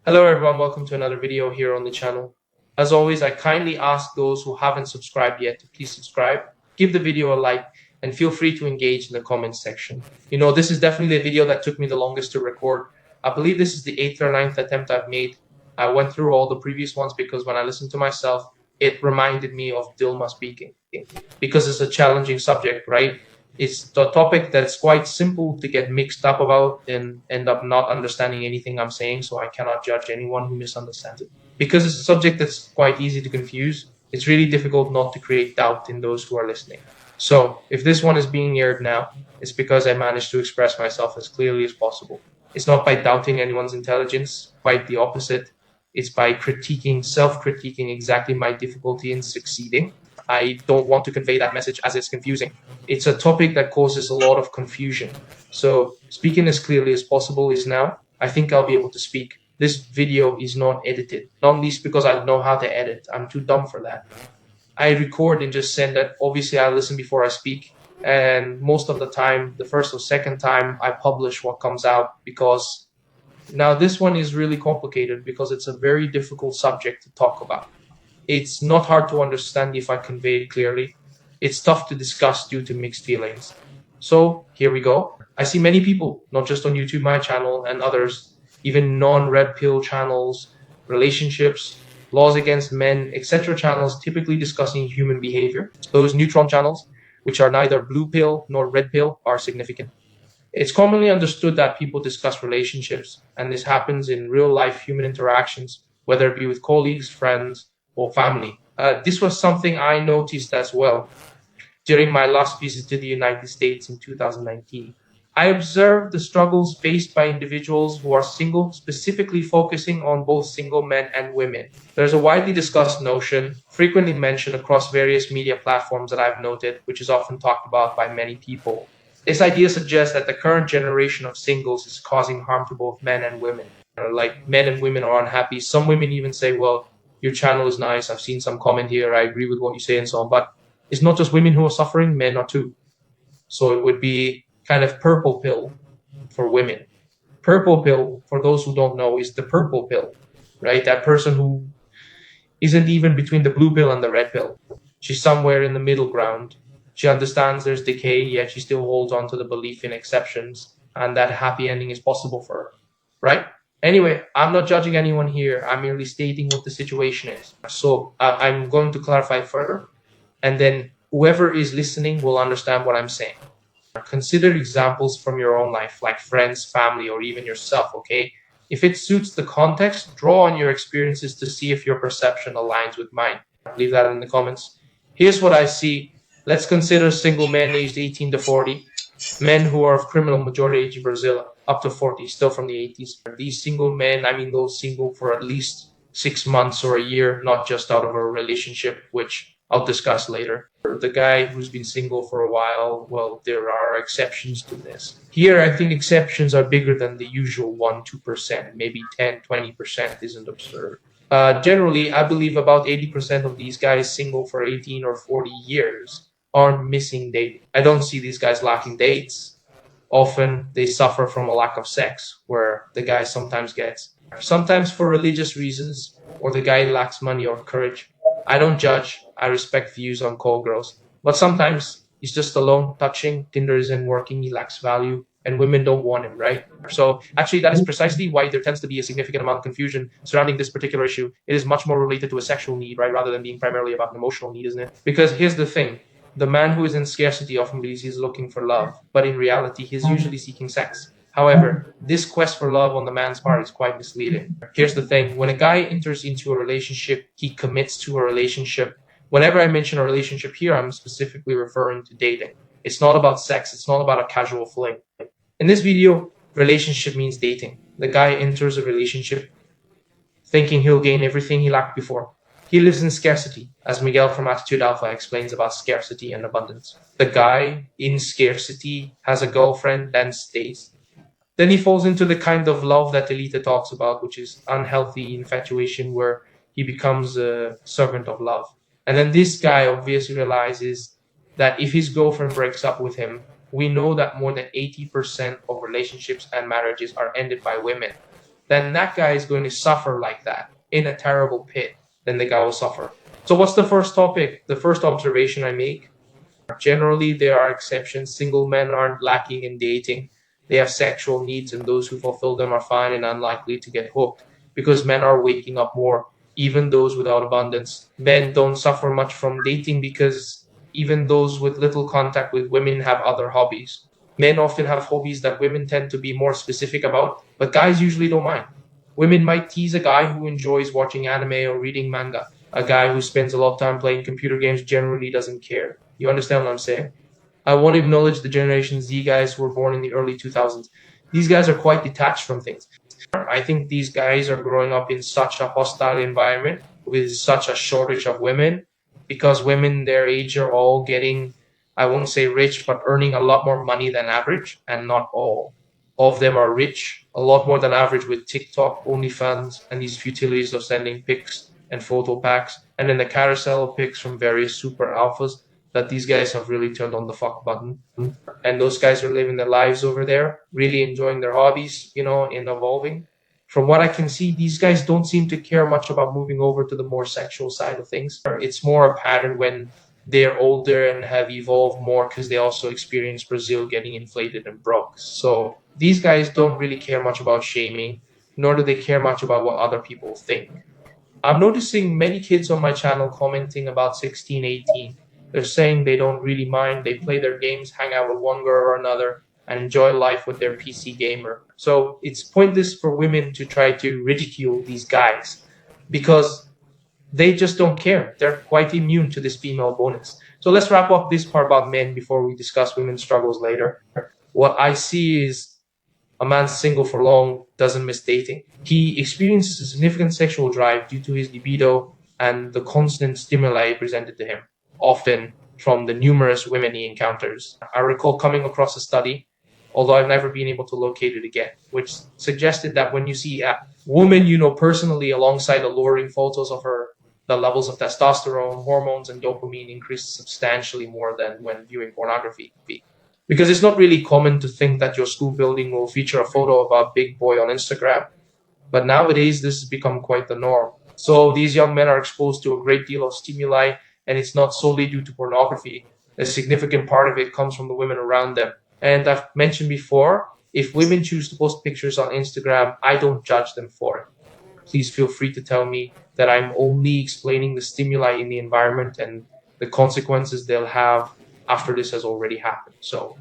Hello everyone, welcome to another video here on the channel. As always, I kindly ask those who haven't subscribed yet to please subscribe, give the video a like, and feel free to engage in the comments section. This is definitely the video that took me the longest to record. I believe this is the 8th or ninth attempt I've made. I went through all the previous ones because when I listened to myself, it reminded me of Dilma speaking. Because it's a challenging subject, right? It's the topic that's quite simple to get mixed up about and end up not understanding anything I'm saying, so I cannot judge anyone who misunderstands it. Because it's a subject that's quite easy to confuse, it's really difficult not to create doubt in those who are listening. So, if this one is being aired now, it's because I managed to express myself as clearly as possible. It's not by doubting anyone's intelligence, quite the opposite. It's by self-critiquing exactly my difficulty in succeeding. I don't want to convey that message as it's confusing. It's a topic that causes a lot of confusion. So speaking as clearly as possible is now. I think I'll be able to speak. This video is not edited, not least because I don't know how to edit. I'm too dumb for that. I record and just send it. Obviously, I listen before I speak. And most of the time, the first or second time, I publish what comes out because now this one is really complicated because it's a very difficult subject to talk about. It's not hard to understand if I convey it clearly. It's tough to discuss due to mixed feelings. So here we go. I see many people, not just on YouTube, my channel, and others, even non-red pill channels, relationships, laws against men, etc. channels typically discussing human behavior. Those neutron channels, which are neither blue pill nor red pill, are significant. It's commonly understood that people discuss relationships, and this happens in real life human interactions, whether it be with colleagues, friends, or family. This was something I noticed as well during my last visit to the United States in 2019. I observed the struggles faced by individuals who are single, specifically focusing on both single men and women. There's a widely discussed notion, frequently mentioned across various media platforms that I've noted, which is often talked about by many people. This idea suggests that the current generation of singles is causing harm to both men and women. Like men and women are unhappy. Some women even say, well, your channel is nice. I've seen some comment here. I agree with what you say and so on. But it's not just women who are suffering, men are too. So it would be kind of purple pill for women. Purple pill, for those who don't know, is the purple pill, right? That person who isn't even between the blue pill and the red pill. She's somewhere in the middle ground. She understands there's decay, yet she still holds on to the belief in exceptions and that happy ending is possible for her, right? Anyway, I'm not judging anyone here. I'm merely stating what the situation is. So I'm going to clarify further, and then whoever is listening will understand what I'm saying. Consider examples from your own life, like friends, family, or even yourself, okay? If it suits the context, draw on your experiences to see if your perception aligns with mine. Leave that in the comments. Here's what I see. Let's consider single men aged 18 to 40, men who are of criminal majority age in Brazil, up to 40, still from the 80s. These single men, I mean those single for at least 6 months or a year, not just out of a relationship, which I'll discuss later. The guy who's been single for a while, well, there are exceptions to this. Here, I think exceptions are bigger than the usual 1-2%, maybe 10-20% isn't absurd. Generally, I believe about 80% of these guys single for 18 or 40 years are missing dating. I don't see these guys lacking dates. Often they suffer from a lack of sex, where the guy sometimes gets, sometimes for religious reasons, or the guy lacks money or courage. I don't judge. I respect views on call girls. But sometimes he's just alone, touching, Tinder isn't working, he lacks value, and women don't want him, right? So actually that is precisely why there tends to be a significant amount of confusion surrounding this particular issue. It is much more related to a sexual need, right, rather than being primarily about an emotional need, isn't it? Because here's the thing. The man who is in scarcity often believes he's looking for love, but in reality, he's usually seeking sex. However, this quest for love on the man's part is quite misleading. Here's the thing. When a guy enters into a relationship, he commits to a relationship. Whenever I mention a relationship here, I'm specifically referring to dating. It's not about sex. It's not about a casual fling. In this video, relationship means dating. The guy enters a relationship thinking he'll gain everything he lacked before. He lives in scarcity, as Miguel from Attitude Alpha explains about scarcity and abundance. The guy in scarcity has a girlfriend, then stays. Then he falls into the kind of love that Elita talks about, which is unhealthy infatuation, where he becomes a servant of love. And then this guy obviously realizes that if his girlfriend breaks up with him, we know that more than 80% of relationships and marriages are ended by women. then that guy is going to suffer like that in a terrible pit. Then the guy will suffer. So what's the first topic? The first observation I make: generally, there are exceptions. Single men aren't lacking in dating. They have sexual needs, and those who fulfill them are fine and unlikely to get hooked because men are waking up more, even those without abundance. Men don't suffer much from dating because even those with little contact with women have other hobbies. Men often have hobbies that women tend to be more specific about, but guys usually don't mind. Women might tease a guy who enjoys watching anime or reading manga. A guy who spends a lot of time playing computer games generally doesn't care. You understand what I'm saying? I want to acknowledge the Generation Z guys who were born in the early 2000s. These guys are quite detached from things. I think these guys are growing up in such a hostile environment with such a shortage of women because women their age are all getting, I won't say rich, but earning a lot more money than average, and not all. All of them are rich, a lot more than average with TikTok, OnlyFans, and these futilities of sending pics and photo packs, and then the carousel of pics from various super alphas that these guys have really turned on the fuck button. And those guys are living their lives over there, really enjoying their hobbies, and evolving. From what I can see, these guys don't seem to care much about moving over to the more sexual side of things. It's more a pattern when they're older and have evolved more because they also experience Brazil getting inflated and broke. So these guys don't really care much about shaming, nor do they care much about what other people think. I'm noticing many kids on my channel commenting about 16, 18. They're saying they don't really mind. They play their games, hang out with one girl or another, and enjoy life with their PC gamer. So it's pointless for women to try to ridicule these guys because they just don't care. They're quite immune to this female bonus. So let's wrap up this part about men before we discuss women's struggles later. What I see is a man single for long doesn't miss dating. He experiences a significant sexual drive due to his libido and the constant stimuli presented to him, often from the numerous women he encounters. I recall coming across a study, although I've never been able to locate it again, which suggested that when you see a woman you know personally alongside alluring photos of her, the levels of testosterone, hormones, and dopamine increase substantially more than when viewing pornography. Because it's not really common to think that your school building will feature a photo of a big boy on Instagram, but nowadays this has become quite the norm. So these young men are exposed to a great deal of stimuli, and it's not solely due to pornography. A significant part of it comes from the women around them. And I've mentioned before, if women choose to post pictures on Instagram, I don't judge them for it. Please feel free to tell me that I'm only explaining the stimuli in the environment and the consequences they'll have after this has already happened. So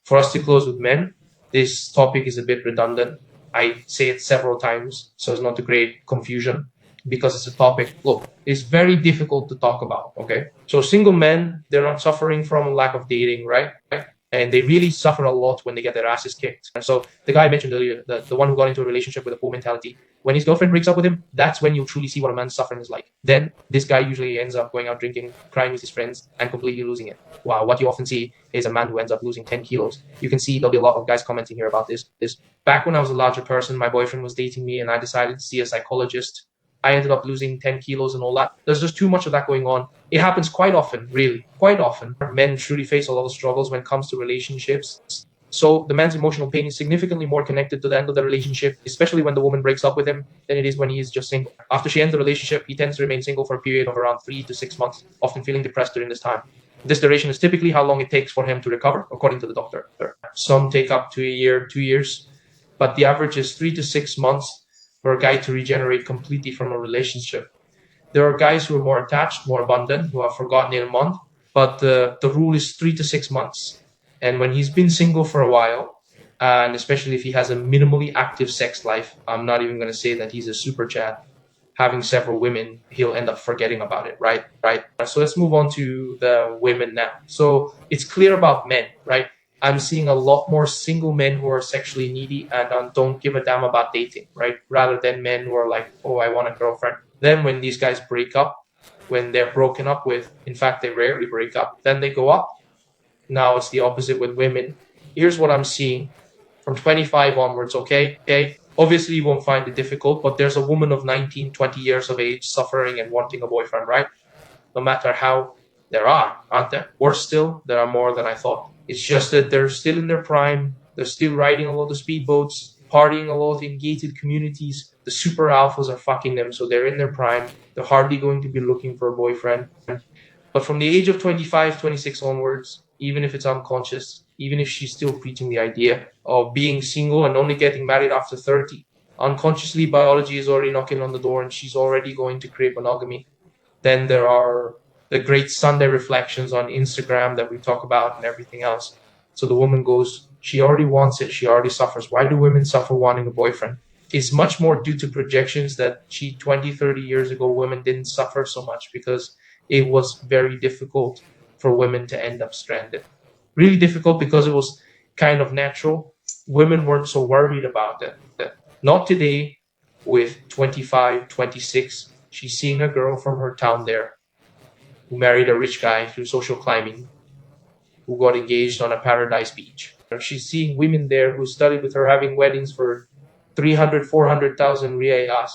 for us to close with men, this topic is a bit redundant. I say it several times so as not to create confusion because it's a topic, look, it's very difficult to talk about, okay? So single men, they're not suffering from a lack of dating, right? And they really suffer a lot when they get their asses kicked. And so the guy I mentioned earlier, the one who got into a relationship with a poor mentality, when his girlfriend breaks up with him, that's when you truly see what a man's suffering is like. Then this guy usually ends up going out drinking, crying with his friends, and completely losing it. Wow, what you often see is a man who ends up losing 10 kilos. You can see there'll be a lot of guys commenting here about this. Back when I was a larger person, my boyfriend was dating me, and I decided to see a psychologist. I ended up losing 10 kilos and all that. There's just too much of that going on. It happens quite often, really, quite often. Men truly face a lot of struggles when it comes to relationships. So the man's emotional pain is significantly more connected to the end of the relationship, especially when the woman breaks up with him, than it is when he is just single. After she ends the relationship, he tends to remain single for a period of around 3 to 6 months, often feeling depressed during this time. This duration is typically how long it takes for him to recover, according to the doctor. Some take up to a year, 2 years, but the average is 3 to 6 months for a guy to regenerate completely from a relationship. There are guys who are more attached, more abundant, who have forgotten in a month, but the rule is 3 to 6 months. And when he's been single for a while, and especially if he has a minimally active sex life, I'm not even going to say that he's a super chat, having several women, he'll end up forgetting about it, right? Right. So let's move on to the women now. So it's clear about men, right? I'm seeing a lot more single men who are sexually needy and don't give a damn about dating, right? Rather than men who are like, oh, I want a girlfriend. Then when these guys break up, when they're broken up with, in fact, they rarely break up, then they go up. Now it's the opposite with women. Here's what I'm seeing from 25 onwards, okay? Okay. Obviously, you won't find it difficult, but there's a woman of 19, 20 years of age suffering and wanting a boyfriend, right? No matter how there are, aren't there? Worse still, there are more than I thought. It's just that they're still in their prime. They're still riding all the speedboats, partying a lot in gated communities. The super alphas are fucking them, so they're in their prime. They're hardly going to be looking for a boyfriend. But from the age of 25, 26 onwards, even if it's unconscious, even if she's still preaching the idea of being single and only getting married after 30, unconsciously biology is already knocking on the door and she's already going to create monogamy. Then there are the great Sunday reflections on Instagram that we talk about and everything else. So the woman goes, she already wants it, she already suffers. Why do women suffer wanting a boyfriend? It's much more due to projections that 20, 30 years ago, women didn't suffer so much because it was very difficult for women to end up stranded. Really difficult because it was kind of natural. Women weren't so worried about it. Not today, with 25, 26. She's seeing a girl from her town there who married a rich guy through social climbing, who got engaged on a paradise beach. She's seeing women there who studied with her having weddings for 300, 400,000 reais.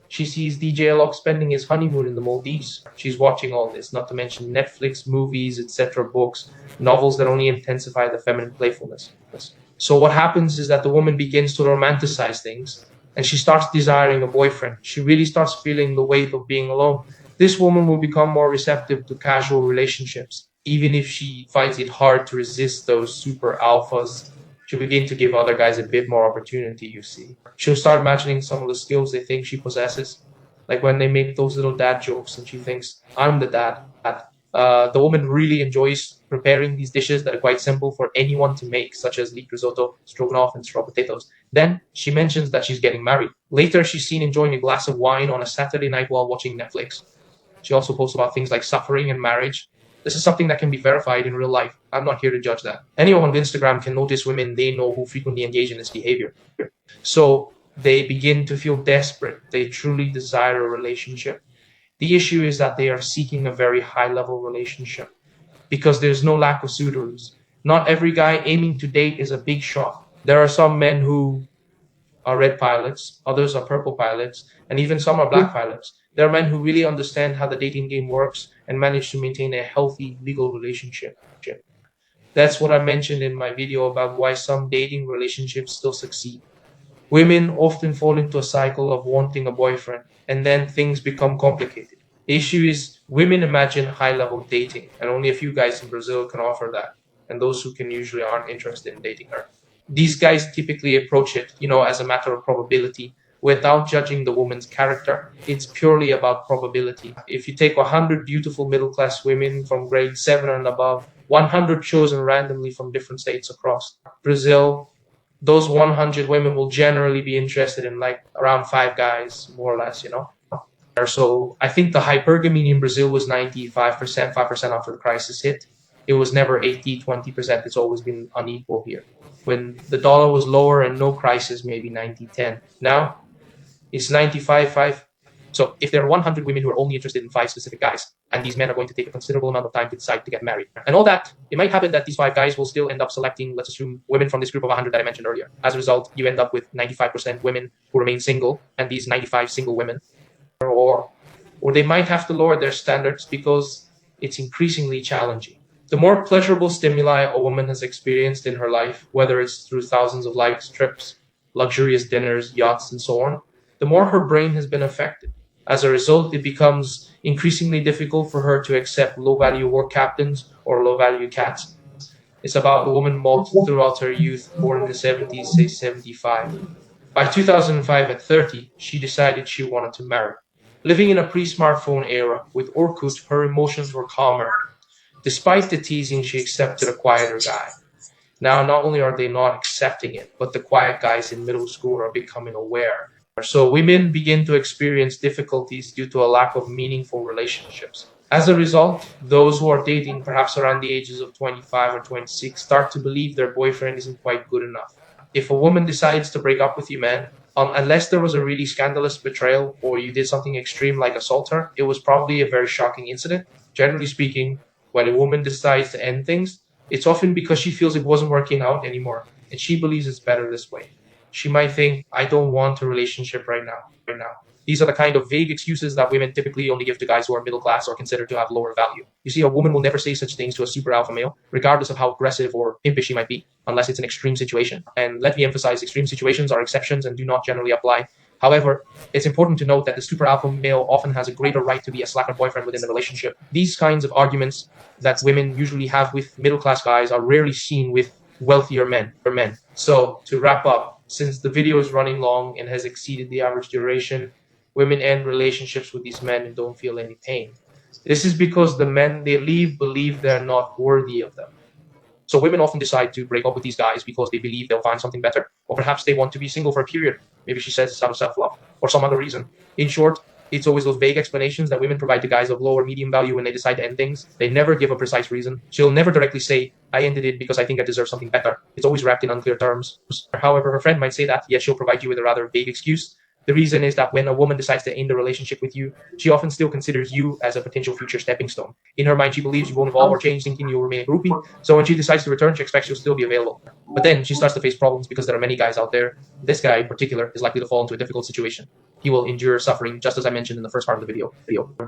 She sees DJ Alok spending his honeymoon in the Maldives. She's watching all this, not to mention Netflix, movies, etc., books, novels that only intensify the feminine playfulness. So what happens is that the woman begins to romanticize things and she starts desiring a boyfriend. She really starts feeling the weight of being alone. This woman will become more receptive to casual relationships, even if she finds it hard to resist those super alphas. She'll begin to give other guys a bit more opportunity, you see. She'll start imagining some of the skills they think she possesses. Like when they make those little dad jokes and she thinks, I'm the dad. The woman really enjoys preparing these dishes that are quite simple for anyone to make, such as leek risotto, stroganoff, and straw potatoes. Then she mentions that she's getting married. Later, she's seen enjoying a glass of wine on a Saturday night while watching Netflix. She also posts about things like suffering and marriage. This is something that can be verified in real life. I'm not here to judge that. Anyone on Instagram can notice women they know who frequently engage in this behavior. So they begin to feel desperate. They truly desire a relationship. The issue is that they are seeking a very high level relationship because there's no lack of suitors. Not every guy aiming to date is a big shot. There are some men who are red pilots, others are purple pilots, and even some are black pilots. There are men who really understand how the dating game works and manage to maintain a healthy legal relationship. That's what I mentioned in my video about why some dating relationships still succeed. Women often fall into a cycle of wanting a boyfriend, and then things become complicated. The issue is women imagine high-level dating, and only a few guys in Brazil can offer that, and those who can usually aren't interested in dating her. These guys typically approach it, as a matter of probability, without judging the woman's character. It's purely about probability. If you take 100 beautiful middle-class women from grade 7 and above, 100 chosen randomly from different states across Brazil, those 100 women will generally be interested in like around 5 guys, more or less. So I think the hypergamy in Brazil was 95%, 5% after the crisis hit. It was never 80, 20%. It's always been unequal here. When the dollar was lower and no crisis, maybe 90, 10. Now it's 95, 5. So if there are 100 women who are only interested in 5 specific guys, and these men are going to take a considerable amount of time to decide to get married, and all that, it might happen that these 5 guys will still end up selecting, let's assume, women from this group of 100 that I mentioned earlier. As a result, you end up with 95% women who remain single, and these 95 single women, or they might have to lower their standards because it's increasingly challenging. The more pleasurable stimuli a woman has experienced in her life, whether it's through thousands of likes, trips, luxurious dinners, yachts, and so on, the more her brain has been affected. As a result, it becomes increasingly difficult for her to accept low-value war captains or low-value cats. It's about a woman mocked throughout her youth, born in the 70s, say 75. By 2005, at 30, she decided she wanted to marry. Living in a pre-smartphone era with Orkut, her emotions were calmer. Despite the teasing, she accepted a quieter guy. Now, not only are they not accepting it, but the quiet guys in middle school are becoming aware. So women begin to experience difficulties due to a lack of meaningful relationships. As a result, those who are dating, perhaps around the ages of 25 or 26, start to believe their boyfriend isn't quite good enough. If a woman decides to break up with you, man, unless there was a really scandalous betrayal or you did something extreme like assault her, it was probably a very shocking incident. Generally speaking, when a woman decides to end things, it's often because she feels it wasn't working out anymore, and she believes it's better this way. She might think, I don't want a relationship right now. These are the kind of vague excuses that women typically only give to guys who are middle class or considered to have lower value. You see, a woman will never say such things to a super alpha male, regardless of how aggressive or pimpish he might be, unless it's an extreme situation. And let me emphasize, extreme situations are exceptions and do not generally apply. However, it's important to note that the super alpha male often has a greater right to be a slacker boyfriend within the relationship. These kinds of arguments that women usually have with middle class guys are rarely seen with wealthier men. So to wrap up, since the video is running long and has exceeded the average duration, women end relationships with these men and don't feel any pain. This is because the men they leave believe they're not worthy of them. So women often decide to break up with these guys because they believe they'll find something better, or perhaps they want to be single for a period. Maybe she says it's out of self-love or some other reason. In short, it's always those vague explanations that women provide to guys of low or medium value when they decide to end things. They never give a precise reason. She'll never directly say, I ended it because I think I deserve something better. It's always wrapped in unclear terms. However, her friend might say that, yet she'll provide you with a rather vague excuse. The reason is that when a woman decides to end a relationship with you, she often still considers you as a potential future stepping stone. In her mind, she believes you won't evolve or change, thinking you'll remain a groupie. So when she decides to return, she expects you'll still be available. But then she starts to face problems because there are many guys out there. This guy in particular is likely to fall into a difficult situation. He will endure suffering, just as I mentioned in the first part of the video.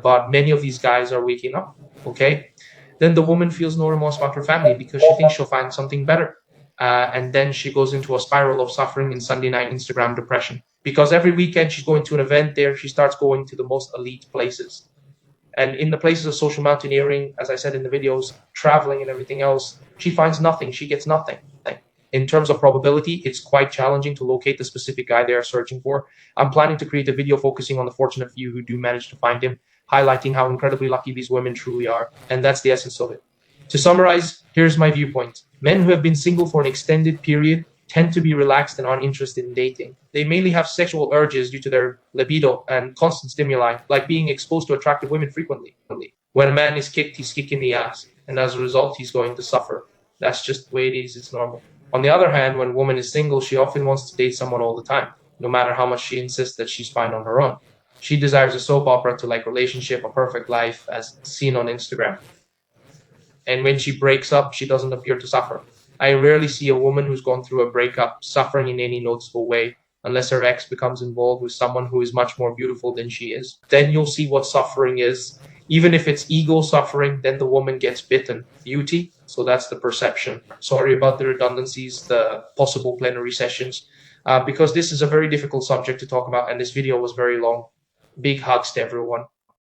But many of these guys are waking up, okay? Then the woman feels no remorse about her family because she thinks she'll find something better. And then she goes into a spiral of suffering and Sunday night Instagram depression. Because every weekend she's going to an event there, she starts going to the most elite places. And in the places of social mountaineering, as I said in the videos, traveling and everything else, she finds nothing. She gets nothing. In terms of probability, it's quite challenging to locate the specific guy they are searching for. I'm planning to create a video focusing on the fortunate few who do manage to find him, highlighting how incredibly lucky these women truly are. And that's the essence of it. To summarize, here's my viewpoint. Men who have been single for an extended period tend to be relaxed and uninterested in dating. They mainly have sexual urges due to their libido and constant stimuli, like being exposed to attractive women frequently. When a man is kicked, he's kicking the ass, and as a result, he's going to suffer. That's just the way it is, it's normal. On the other hand, when a woman is single, she often wants to date someone all the time, no matter how much she insists that she's fine on her own. She desires a soap opera to like relationship, a perfect life, as seen on Instagram. And when she breaks up, she doesn't appear to suffer. I rarely see a woman who's gone through a breakup suffering in any noticeable way, unless her ex becomes involved with someone who is much more beautiful than she is. Then you'll see what suffering is. Even if it's ego suffering, then the woman gets bitten. Beauty, so that's the perception. Sorry about the redundancies, the possible plenary sessions, because this is a very difficult subject to talk about, and this video was very long. Big hugs to everyone.